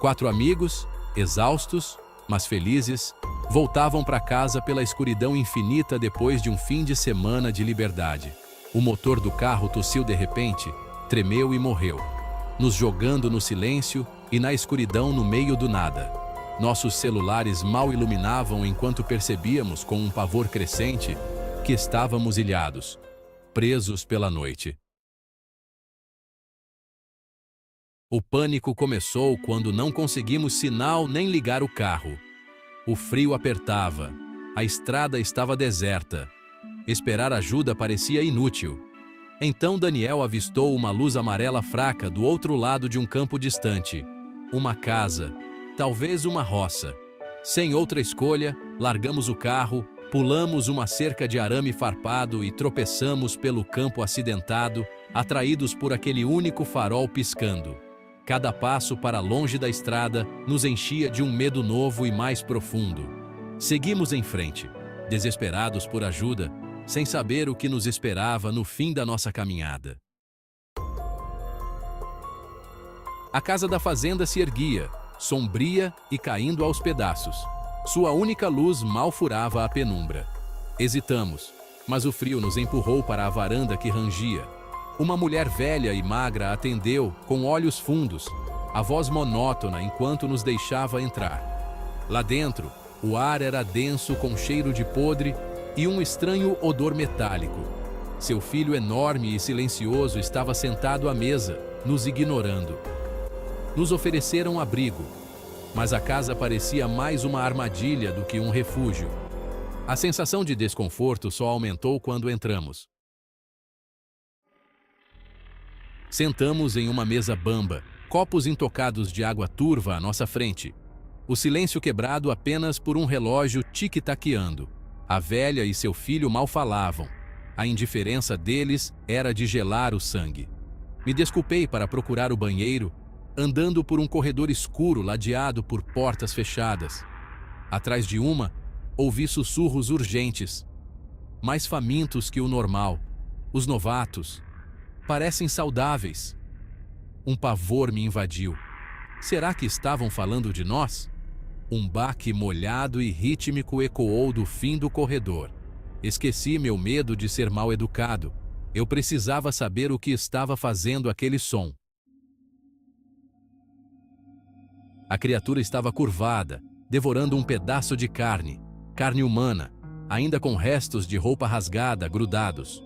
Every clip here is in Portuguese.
4 amigos, exaustos, mas felizes, voltavam para casa pela escuridão infinita depois de um fim de semana de liberdade. O motor do carro tossiu de repente, tremeu e morreu, nos jogando no silêncio e na escuridão no meio do nada. Nossos celulares mal iluminavam enquanto percebíamos, com um pavor crescente, que estávamos ilhados, presos pela noite. O pânico começou quando não conseguimos sinal nem ligar o carro. O frio apertava, a estrada estava deserta. Esperar ajuda parecia inútil. Então Daniel avistou uma luz amarela fraca do outro lado de um campo distante. Uma casa, talvez uma roça. Sem outra escolha, largamos o carro, pulamos uma cerca de arame farpado e tropeçamos pelo campo acidentado, atraídos por aquele único farol piscando. Cada passo para longe da estrada nos enchia de um medo novo e mais profundo. Seguimos em frente, desesperados por ajuda, sem saber o que nos esperava no fim da nossa caminhada. A casa da fazenda se erguia, sombria e caindo aos pedaços. Sua única luz mal furava a penumbra. Hesitamos, mas o frio nos empurrou para a varanda que rangia. Uma mulher velha e magra atendeu, com olhos fundos, a voz monótona enquanto nos deixava entrar. Lá dentro, o ar era denso com cheiro de podre e um estranho odor metálico. Seu filho enorme e silencioso estava sentado à mesa, nos ignorando. Nos ofereceram abrigo, mas a casa parecia mais uma armadilha do que um refúgio. A sensação de desconforto só aumentou quando entramos. Sentamos em uma mesa bamba, copos intocados de água turva à nossa frente. O silêncio quebrado apenas por um relógio tic-taqueando. A velha e seu filho mal falavam. A indiferença deles era de gelar o sangue. Me desculpei para procurar o banheiro, andando por um corredor escuro ladeado por portas fechadas. Atrás de uma, ouvi sussurros urgentes, mais famintos que o normal. Os novatos parecem saudáveis. Um pavor me invadiu. Será que estavam falando de nós? Um baque molhado e rítmico ecoou do fim do corredor. Esqueci meu medo de ser mal educado. Eu precisava saber o que estava fazendo aquele som. A criatura estava curvada, devorando um pedaço de carne humana, ainda com restos de roupa rasgada grudados.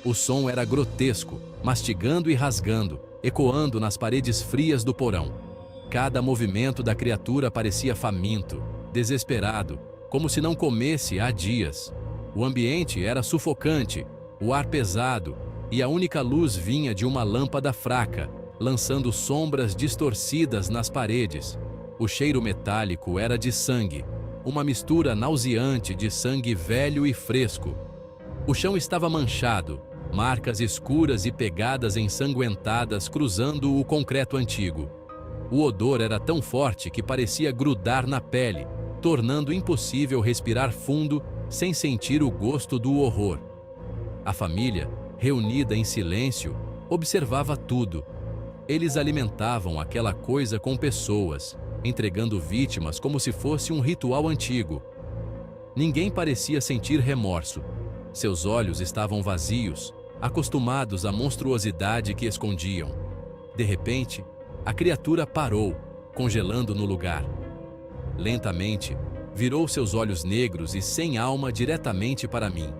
O som era grotesco, mastigando e rasgando, ecoando nas paredes frias do porão. Cada movimento da criatura parecia faminto, desesperado, como se não comesse há dias. O ambiente era sufocante, o ar pesado, e a única luz vinha de uma lâmpada fraca, lançando sombras distorcidas nas paredes. O cheiro metálico era de sangue, uma mistura nauseante de sangue velho e fresco. O chão estava manchado, marcas escuras e pegadas ensanguentadas cruzando o concreto antigo. O odor era tão forte que parecia grudar na pele, tornando impossível respirar fundo sem sentir o gosto do horror. A família, reunida em silêncio, observava tudo. Eles alimentavam aquela coisa com pessoas, entregando vítimas como se fosse um ritual antigo. Ninguém parecia sentir remorso. Seus olhos estavam vazios, acostumados à monstruosidade que escondiam. De repente, a criatura parou, congelando no lugar. Lentamente, virou seus olhos negros e sem alma diretamente para mim.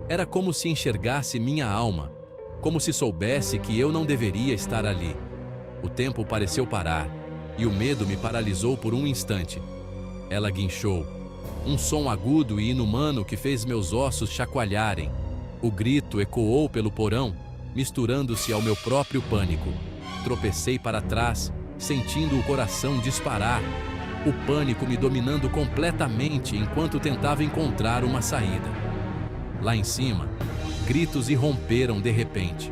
Era como se enxergasse minha alma, como se soubesse que eu não deveria estar ali. O tempo pareceu parar, e o medo me paralisou por um instante. Ela guinchou, um som agudo e inumano que fez meus ossos chacoalharem. O grito ecoou pelo porão, misturando-se ao meu próprio pânico. Tropecei para trás, sentindo o coração disparar, o pânico me dominando completamente enquanto tentava encontrar uma saída. Lá em cima, gritos irromperam de repente.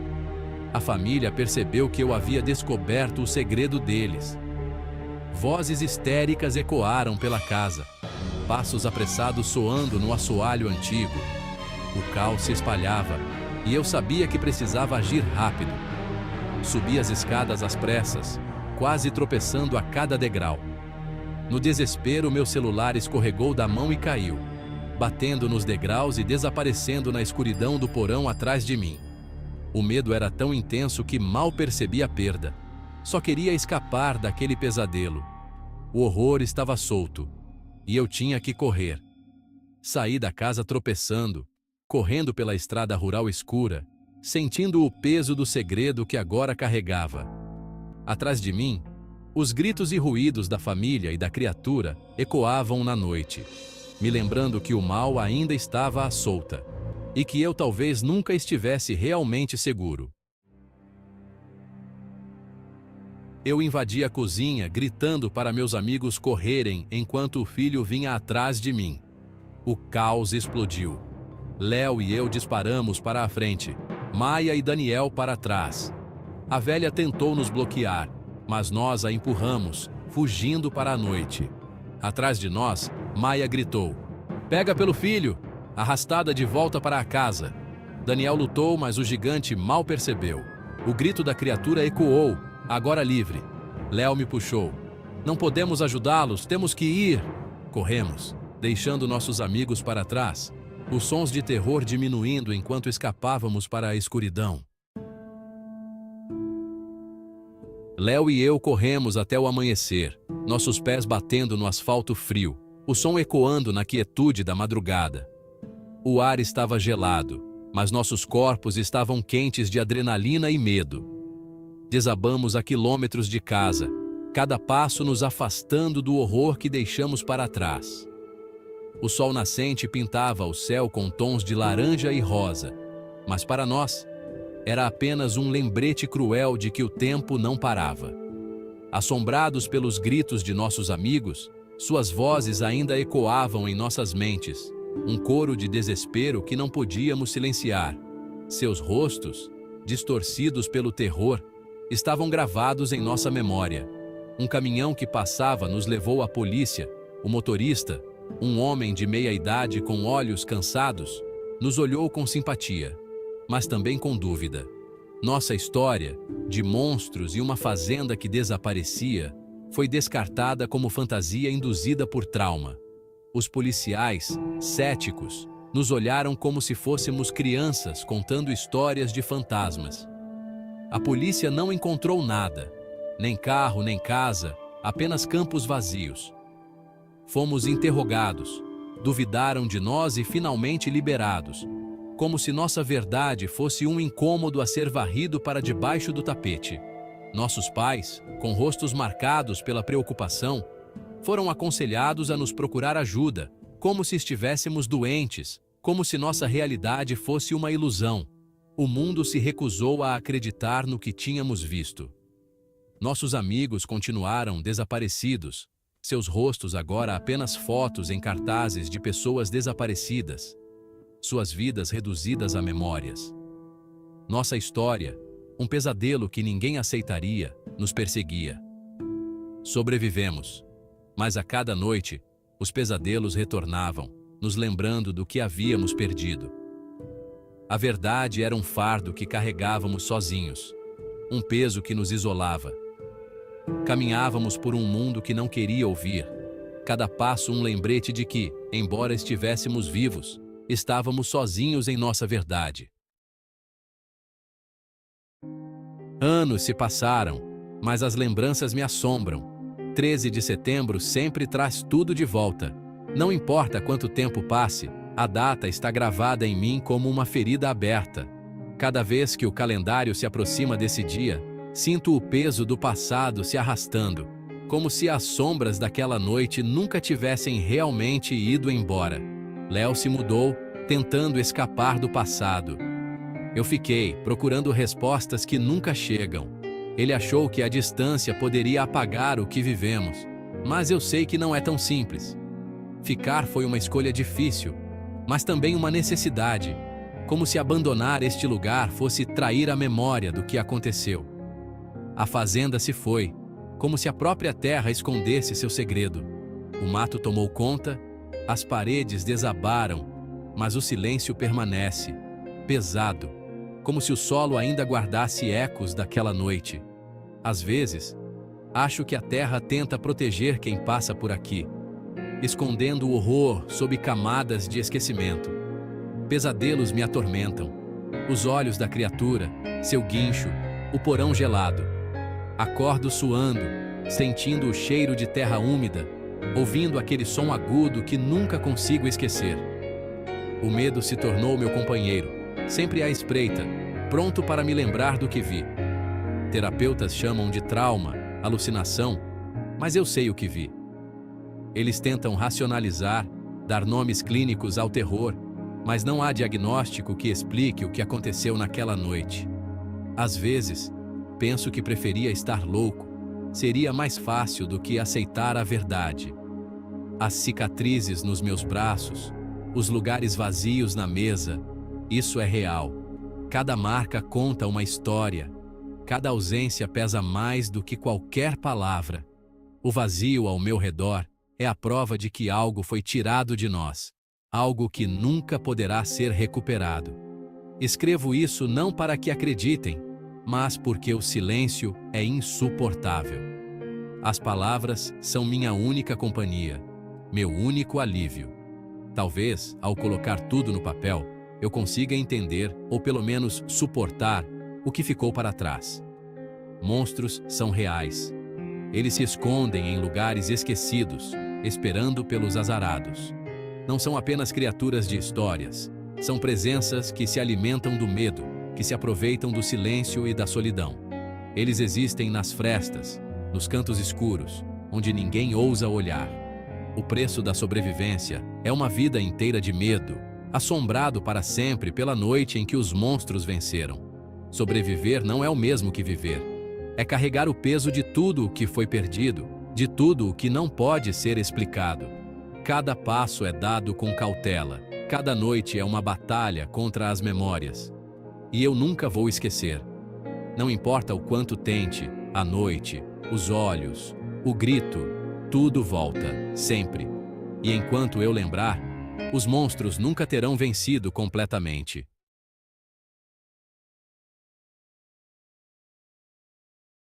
A família percebeu que eu havia descoberto o segredo deles. Vozes histéricas ecoaram pela casa, passos apressados soando no assoalho antigo. O caos se espalhava, e eu sabia que precisava agir rápido. Subi as escadas às pressas, quase tropeçando a cada degrau. No desespero, meu celular escorregou da mão e caiu, batendo nos degraus e desaparecendo na escuridão do porão atrás de mim. O medo era tão intenso que mal percebi a perda. Só queria escapar daquele pesadelo. O horror estava solto, e eu tinha que correr. Saí da casa tropeçando, correndo pela estrada rural escura, sentindo o peso do segredo que agora carregava. Atrás de mim, os gritos e ruídos da família e da criatura ecoavam na noite, me lembrando que o mal ainda estava à solta, e que eu talvez nunca estivesse realmente seguro. Eu invadi a cozinha, gritando para meus amigos correrem enquanto o filho vinha atrás de mim. O caos explodiu. Léo e eu disparamos para a frente, Maia e Daniel para trás. A velha tentou nos bloquear, mas nós a empurramos, fugindo para a noite. Atrás de nós, Maia gritou: "Pega pelo filho!", arrastada de volta para a casa. Daniel lutou, mas o gigante mal percebeu. O grito da criatura ecoou, agora livre. Léo me puxou. "Não podemos ajudá-los, temos que ir!" Corremos, deixando nossos amigos para trás, os sons de terror diminuindo enquanto escapávamos para a escuridão. Léo e eu corremos até o amanhecer, nossos pés batendo no asfalto frio, o som ecoando na quietude da madrugada. O ar estava gelado, mas nossos corpos estavam quentes de adrenalina e medo. Desabamos a quilômetros de casa, cada passo nos afastando do horror que deixamos para trás. O sol nascente pintava o céu com tons de laranja e rosa, mas para nós, era apenas um lembrete cruel de que o tempo não parava. Assombrados pelos gritos de nossos amigos, suas vozes ainda ecoavam em nossas mentes, um coro de desespero que não podíamos silenciar. Seus rostos, distorcidos pelo terror, estavam gravados em nossa memória. Um caminhão que passava nos levou à polícia. O motorista, um homem de meia idade com olhos cansados, nos olhou com simpatia, mas também com dúvida. Nossa história, de monstros e uma fazenda que desaparecia, foi descartada como fantasia induzida por trauma. Os policiais, céticos, nos olharam como se fôssemos crianças contando histórias de fantasmas. A polícia não encontrou nada, nem carro, nem casa, apenas campos vazios. Fomos interrogados, duvidaram de nós e finalmente liberados, como se nossa verdade fosse um incômodo a ser varrido para debaixo do tapete. Nossos pais, com rostos marcados pela preocupação, foram aconselhados a nos procurar ajuda, como se estivéssemos doentes, como se nossa realidade fosse uma ilusão. O mundo se recusou a acreditar no que tínhamos visto. Nossos amigos continuaram desaparecidos, seus rostos agora apenas fotos em cartazes de pessoas desaparecidas, suas vidas reduzidas a memórias. Nossa história, um pesadelo que ninguém aceitaria, nos perseguia. Sobrevivemos, mas a cada noite, os pesadelos retornavam, nos lembrando do que havíamos perdido. A verdade era um fardo que carregávamos sozinhos, um peso que nos isolava. Caminhávamos por um mundo que não queria ouvir, cada passo um lembrete de que, embora estivéssemos vivos, estávamos sozinhos em nossa verdade. Anos se passaram, mas as lembranças me assombram. 13 de setembro sempre traz tudo de volta. Não importa quanto tempo passe, a data está gravada em mim como uma ferida aberta. Cada vez que o calendário se aproxima desse dia, sinto o peso do passado se arrastando, como se as sombras daquela noite nunca tivessem realmente ido embora. Léo se mudou, tentando escapar do passado. Eu fiquei procurando respostas que nunca chegam. Ele achou que a distância poderia apagar o que vivemos, mas eu sei que não é tão simples. Ficar foi uma escolha difícil, mas também uma necessidade, como se abandonar este lugar fosse trair a memória do que aconteceu. A fazenda se foi, como se a própria terra escondesse seu segredo. O mato tomou conta, as paredes desabaram, mas o silêncio permanece, pesado, como se o solo ainda guardasse ecos daquela noite. Às vezes, Acho que a terra tenta proteger quem passa por aqui, escondendo o horror sob camadas de esquecimento. Pesadelos me atormentam. Os olhos da criatura, seu guincho, o porão gelado. Acordo suando, sentindo o cheiro de terra úmida, ouvindo aquele som agudo que nunca consigo esquecer. O medo se tornou meu companheiro, sempre à espreita, pronto para me lembrar do que vi. Terapeutas chamam de trauma, alucinação, mas eu sei o que vi. Eles tentam racionalizar, dar nomes clínicos ao terror, mas não há diagnóstico que explique o que aconteceu naquela noite. Às vezes, penso que preferia estar louco. Seria mais fácil do que aceitar a verdade. As cicatrizes nos meus braços, os lugares vazios na mesa, isso é real. Cada marca conta uma história. Cada ausência pesa mais do que qualquer palavra. O vazio ao meu redor é a prova de que algo foi tirado de nós, algo que nunca poderá ser recuperado. Escrevo isso não para que acreditem, mas porque o silêncio é insuportável. As palavras são minha única companhia, meu único alívio. Talvez, ao colocar tudo no papel, eu consiga entender, ou pelo menos suportar, o que ficou para trás. Monstros são reais. Eles se escondem em lugares esquecidos, esperando pelos azarados. Não são apenas criaturas de histórias, são presenças que se alimentam do medo, que se aproveitam do silêncio e da solidão. Eles existem nas frestas, nos cantos escuros, onde ninguém ousa olhar. O preço da sobrevivência é uma vida inteira de medo, assombrado para sempre pela noite em que os monstros venceram. Sobreviver não é o mesmo que viver. É carregar o peso de tudo o que foi perdido, de tudo o que não pode ser explicado. Cada passo é dado com cautela, cada noite é uma batalha contra as memórias. E eu nunca vou esquecer. Não importa o quanto tente, a noite, os olhos, o grito, tudo volta, sempre. E enquanto eu lembrar, os monstros nunca terão vencido completamente.